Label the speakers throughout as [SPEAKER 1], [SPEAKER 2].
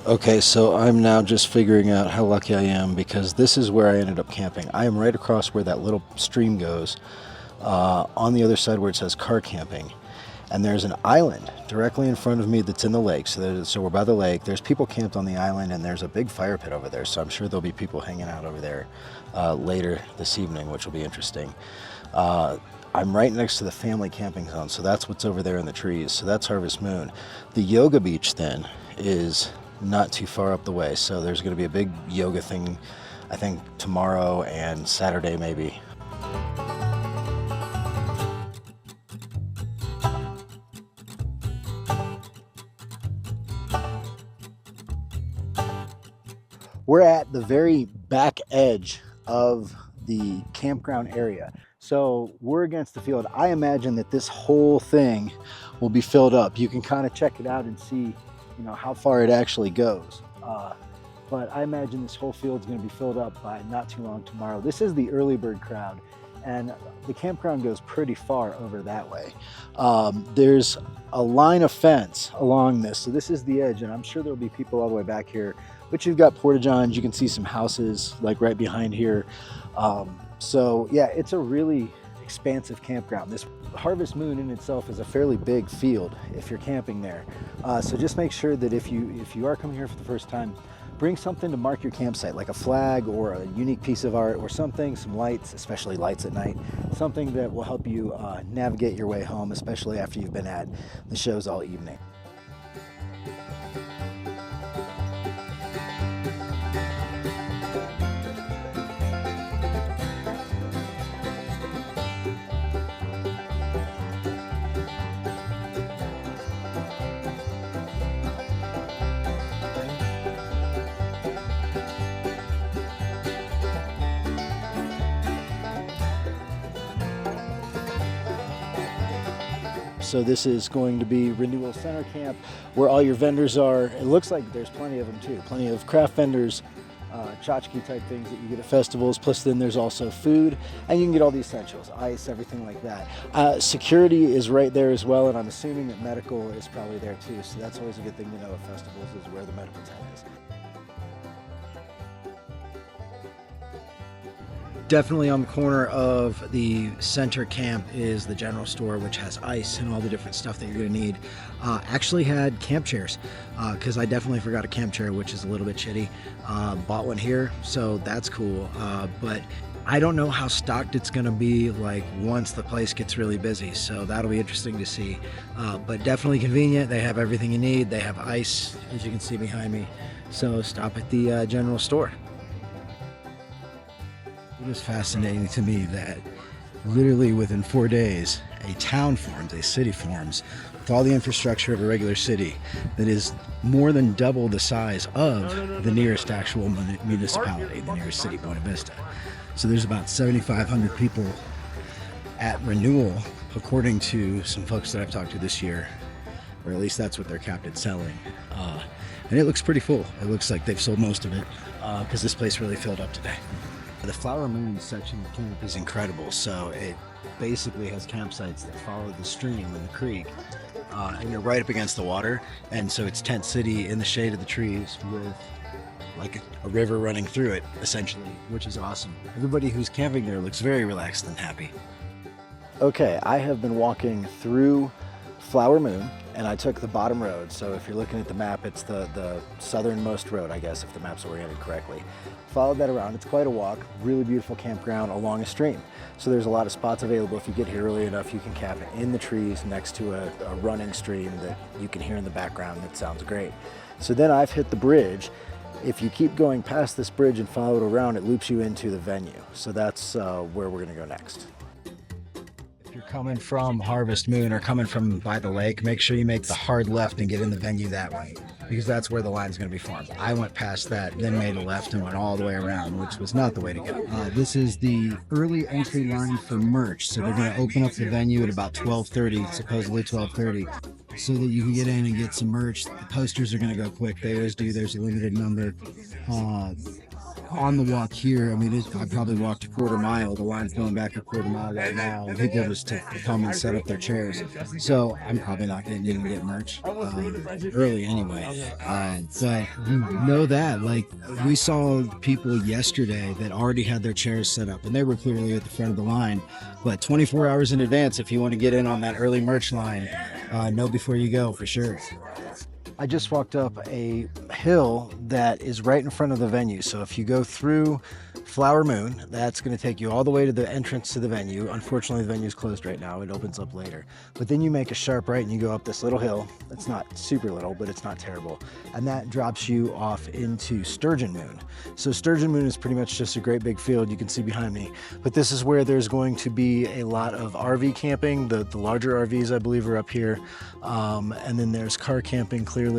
[SPEAKER 1] Okay, so I'm now just figuring out how lucky I am because this is where I ended up camping. I am right across where that little stream goes, on the other side where it says car camping. And there's an island directly in front of me that's in the lake. So we're by the lake. There's people camped on the island, and there's a big fire pit over there. So I'm sure there'll be people hanging out over there later this evening, which will be interesting. I'm right next to the family camping zone, so that's what's over there in the trees. So that's Harvest Moon. The yoga beach then is not too far up the way. So there's going to be a big yoga thing, I think tomorrow and Saturday maybe. We're at the very back edge of the campground area. So we're against the field. I imagine that this whole thing will be filled up. You can kind of check it out and see, how far it actually goes. But I imagine this whole field is going to be filled up by not too long tomorrow. This is the early bird crowd, and the campground goes pretty far over that way. There's a line of fence along this. So this is the edge, and I'm sure there'll be people all the way back here. But you've got porta-johns, you can see some houses like right behind here. So yeah, it's a really expansive campground. This Harvest Moon in itself is a fairly big field if you're camping there. So just make sure that if you are coming here for the first time, bring something to mark your campsite, like a flag or a unique piece of art or something, some lights, especially lights at night, something that will help you navigate your way home, especially after you've been at the shows all evening. So this is going to be Renewal Center camp, where all your vendors are. It looks like there's plenty of them too. Plenty of craft vendors, tchotchke type things that you get at festivals. Plus then there's also food, and you can get all the essentials, ice, everything like that. Security is right there as well, and I'm assuming that medical is probably there too. So that's always a good thing to know at festivals, is where the medical tent is. Definitely on the corner of the center camp is the general store, which has ice and all the different stuff that you're going to need. Actually had camp chairs, because I definitely forgot a camp chair, which is a little bit shitty. Bought one here, so that's cool. But I don't know how stocked it's going to be like once the place gets really busy, so that'll be interesting to see. But definitely convenient. They have everything you need. They have ice, as you can see behind me. So stop at the general store. It was fascinating to me that literally within 4 days, a town forms, a city forms, with all the infrastructure of a regular city that is more than double the size of the nearest actual municipality, the nearest city, Buena Vista. So there's about 7,500 people at Renewal, according to some folks that I've talked to this year, or at least that's what they're capped at selling. And it looks pretty full. It looks like they've sold most of it, because this place really filled up today. The Flower Moon section of the camp is incredible. So it basically has campsites that follow the stream and the creek, and you're right up against the water. And so it's tent city in the shade of the trees with like a river running through it, essentially, which is awesome. Everybody who's camping there looks very relaxed and happy. Okay, I have been walking through Flower Moon, and I took the bottom road. So if you're looking at the map, it's the southernmost road, I guess, if the map's oriented correctly. Followed that around. It's quite a walk. Really beautiful campground along a stream. So there's a lot of spots available. If you get here early enough, you can camp in the trees next to a running stream that you can hear in the background. That sounds great. So then I've hit the bridge. If you keep going past this bridge and follow it around, it loops you into the venue. So that's where we're gonna go next. If you're coming from Harvest Moon or coming from by the lake, make sure you make the hard left and get in the venue that way, because that's where the line's going to be formed. I went past that, then made a left and went all the way around, which was not the way to go. This is the early entry line for merch. So they're going to open up the venue at about 12:30, supposedly 12:30, so that you can get in and get some merch. The posters are going to go quick. They always do. There's a limited number. on the walk here, I mean, I probably walked a quarter mile. The line's going back a quarter mile right now, and people just come and set up their chairs. So I'm probably not going to even get merch early anyway. But know that, like, we saw people yesterday that already had their chairs set up, and they were clearly at the front of the line. But 24 hours in advance, if you want to get in on that early merch line, know before you go for sure. I just walked up a hill that is right in front of the venue. So if you go through Flower Moon, that's going to take you all the way to the entrance to the venue. Unfortunately, the venue is closed right now. It opens up later. But then you make a sharp right and you go up this little hill. It's not super little, but it's not terrible. And that drops you off into Sturgeon Moon. So Sturgeon Moon is pretty much just a great big field you can see behind me. But this is where there's going to be a lot of RV camping. The larger RVs, I believe, are up here. And then there's car camping clearly.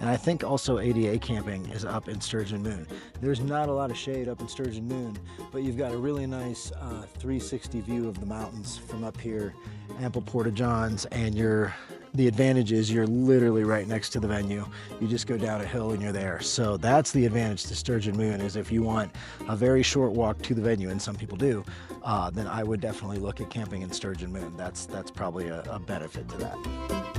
[SPEAKER 1] And I think also ADA camping is up in Sturgeon Moon. There's not a lot of shade up in Sturgeon Moon, but you've got a really nice 360 view of the mountains from up here, ample porta-johns, and the advantage is you're literally right next to the venue. You just go down a hill and you're there. So that's the advantage to Sturgeon Moon, is if you want a very short walk to the venue, and some people do, then I would definitely look at camping in Sturgeon Moon. That's probably a benefit to that.